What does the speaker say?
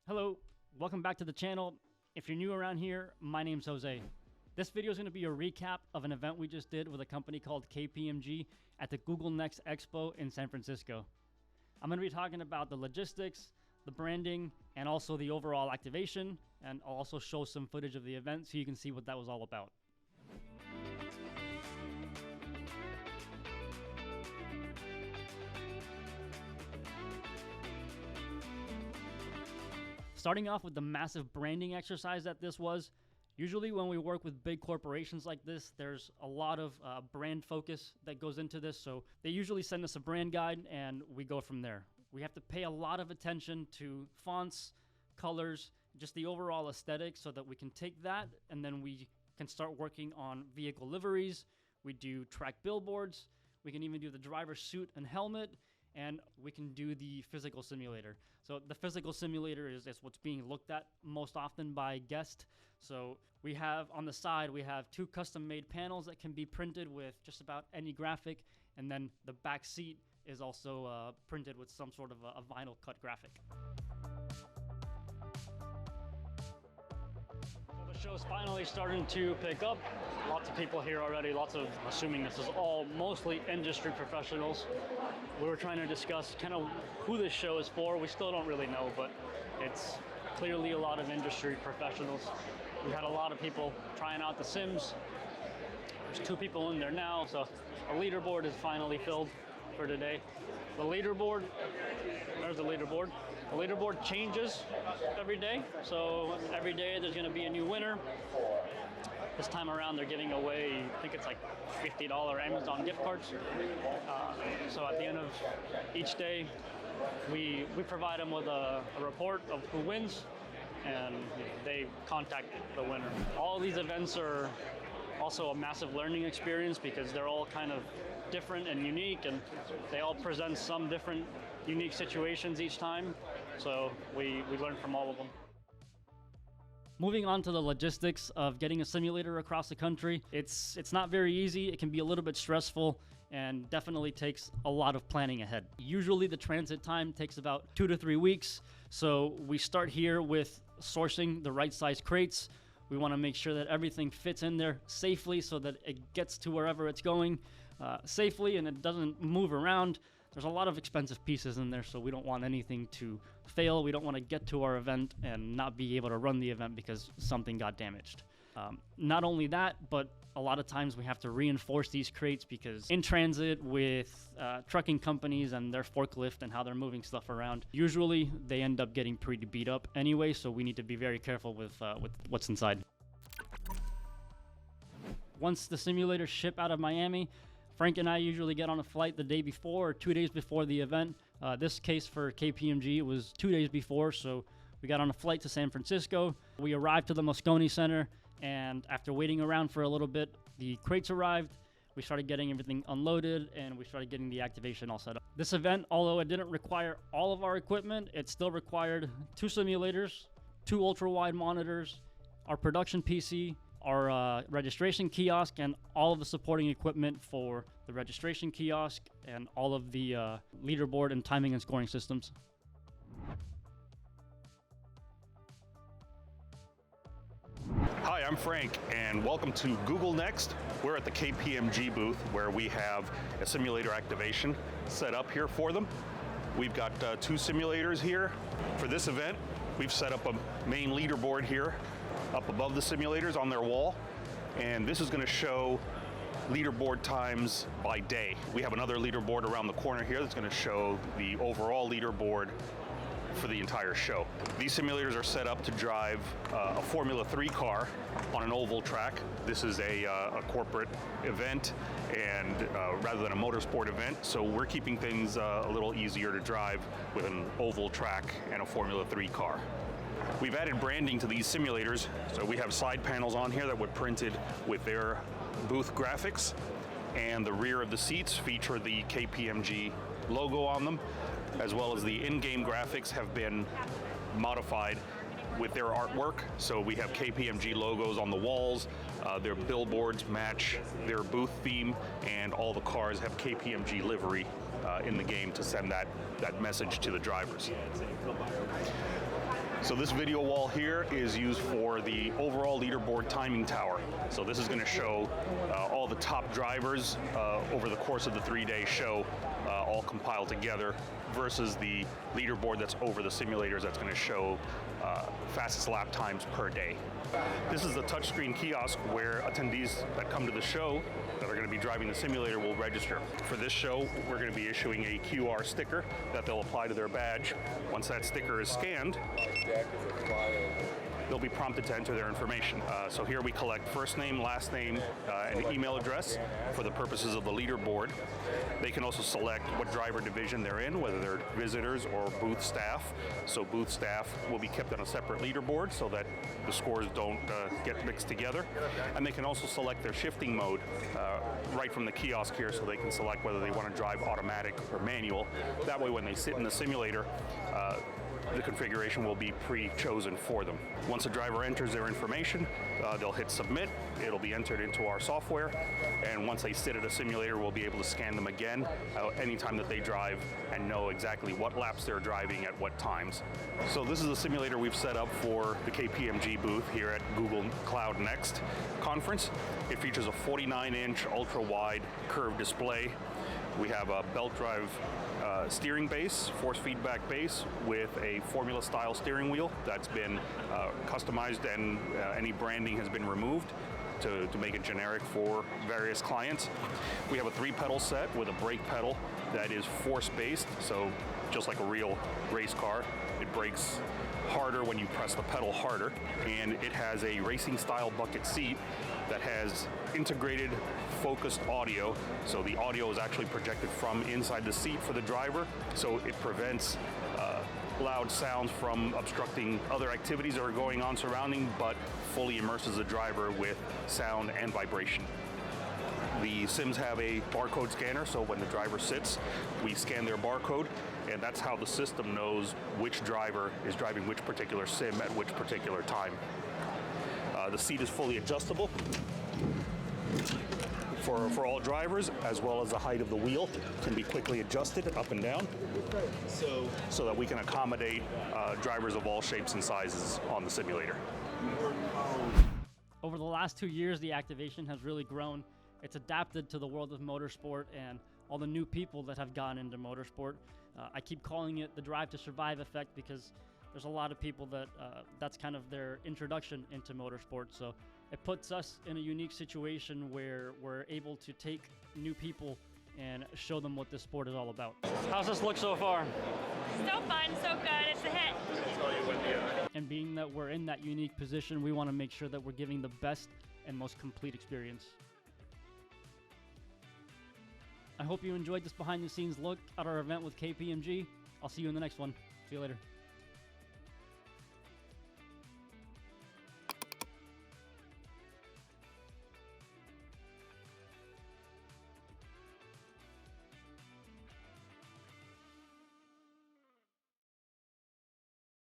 Hello, welcome back to the channel. If you're new around here, my name's Jose. This video is going to be a recap of an event we just did with a company called KPMG at the Google Next Expo in San Francisco. I'm going to be talking about the logistics, the branding, and also the overall activation, and I'll also show some footage of the event so you can see what that was all about. Starting off with the massive branding exercise that this was, usually when we work with big corporations like this, there's a lot of brand focus that goes into this. So they usually send us a brand guide and we go from there. We have to pay a lot of attention to fonts, colors, just the overall aesthetic so that we can take that and then we can start working on vehicle liveries. We do track billboards. We can even do the driver's suit and helmet. And we can do the physical simulator. So the physical simulator is what's being looked at most often by guests. So we have on the side, we have two custom-made panels that can be printed with just about any graphic. And then the back seat is also printed with some sort of a vinyl cut graphic. The show's finally starting to pick up. Lots of people here already, assuming this is all mostly industry professionals. We were trying to discuss kind of who this show is for. We still don't really know, but it's clearly a lot of industry professionals. We had a lot of people trying out the sims. There's 2 people in there now, so a leaderboard is finally filled for today. The leaderboard, there's the leaderboard. The leaderboard changes every day, so every day there's going to be a new winner. This time around they're giving away, I think it's like $50 Amazon gift cards. So at the end of each day, we provide them with a report of who wins, and they contact the winner. All of these events are also a massive learning experience because they're all kind of different and unique, and they all present some different unique situations each time. So we learn from all of them. Moving on to the logistics of getting a simulator across the country, it's not very easy. It can be a little bit stressful and definitely takes a lot of planning ahead. Usually the transit time takes about 2 to 3 weeks. So we start here with sourcing the right size crates. We want to make sure that everything fits in there safely so that it gets to wherever it's going safely and it doesn't move around. There's a lot of expensive pieces in there, so we don't want anything to fail. We don't want to get to our event and not be able to run the event because something got damaged. Not only that, but a lot of times we have to reinforce these crates because in transit with trucking companies and their forklift and how they're moving stuff around, usually they end up getting pretty beat up anyway, so we need to be very careful with what's inside. Once the simulators ship out of Miami, Frank and I usually get on a flight the day before or 2 days before the event. This case for KPMG, it was 2 days before, so we got on a flight to San Francisco. We arrived to the Moscone Center, and after waiting around for a little bit, the crates arrived. We started getting everything unloaded, and we started getting the activation all set up. This event, although it didn't require all of our equipment, it still required 2 simulators, 2 ultra-wide monitors, our production PC, our registration kiosk, and all of the supporting equipment for the registration kiosk and all of the leaderboard and timing and scoring systems. Hi, I'm Frank, and welcome to Google Next. We're at the KPMG booth where we have a simulator activation set up here for them. We've got 2 simulators here. For this event, we've set up a main leaderboard here up above the simulators on their wall, and this is going to show leaderboard times by day. We have another leaderboard around the corner here that's going to show the overall leaderboard for the entire show. These simulators are set up to drive a Formula 3 car on an oval track. This is a corporate event and rather than a motorsport event, so we're keeping things a little easier to drive with an oval track and a Formula 3 car. We've added branding to these simulators, so we have side panels on here that were printed with their booth graphics, and the rear of the seats feature the KPMG logo on them, as well as the in-game graphics have been modified with their artwork. So we have KPMG logos on the walls, their billboards match their booth theme, and all the cars have KPMG livery in the game to send that message to the drivers. So this video wall here is used for the overall leaderboard timing tower. So this is going to show all the top drivers over the course of the 3-day show, all compiled together, versus the leaderboard that's over the simulators that's going to show fastest lap times per day. This is the touchscreen kiosk where attendees that come to the show that are going to be driving the simulator will register. For this show, we're going to be issuing a QR sticker that they'll apply to their badge. Once that sticker is scanned, they'll be prompted to enter their information. So here we collect first name, last name, and email address for the purposes of the leaderboard. They can also select what driver division they're in, whether they're visitors or booth staff. So booth staff will be kept on a separate leaderboard so that the scores don't get mixed together. And they can also select their shifting mode right from the kiosk here, so they can select whether they want to drive automatic or manual. That way when they sit in the simulator, the configuration will be pre-chosen for them. Once a driver enters their information, they'll hit submit. It'll be entered into our software, and once they sit at a simulator, we'll be able to scan them again anytime that they drive and know exactly what laps they're driving at what times. So this is a simulator we've set up for the KPMG booth here at Google Cloud Next conference. It features a 49-inch ultra-wide curved display. We have a belt drive steering base, force feedback base with a formula style steering wheel that's been customized, and any branding has been removed to make it generic for various clients. We have a 3-pedal set with a brake pedal that is force based, so just like a real race car, it brakes harder when you press the pedal harder, and it has a racing style bucket seat that has integrated focused audio. So the audio is actually projected from inside the seat for the driver, so it prevents loud sounds from obstructing other activities that are going on surrounding, but fully immerses the driver with sound and vibration. The sims have a barcode scanner, so when the driver sits, we scan their barcode, and that's how the system knows which driver is driving which particular sim at which particular time. The seat is fully adjustable for all drivers, as well as the height of the wheel can be quickly adjusted up and down so that we can accommodate drivers of all shapes and sizes on the simulator. Over the last 2 years, the activation has really grown. It's adapted to the world of motorsport and all the new people that have gone into motorsport. I keep calling it the Drive to Survive effect because there's a lot of people that that's kind of their introduction into motorsport. So it puts us in a unique situation where we're able to take new people and show them what this sport is all about. How's this look so far? So fun, so good, it's a hit. And being that we're in that unique position, we want to make sure that we're giving the best and most complete experience. I hope you enjoyed this behind the scenes look at our event with KPMG. I'll see you in the next one. See you later.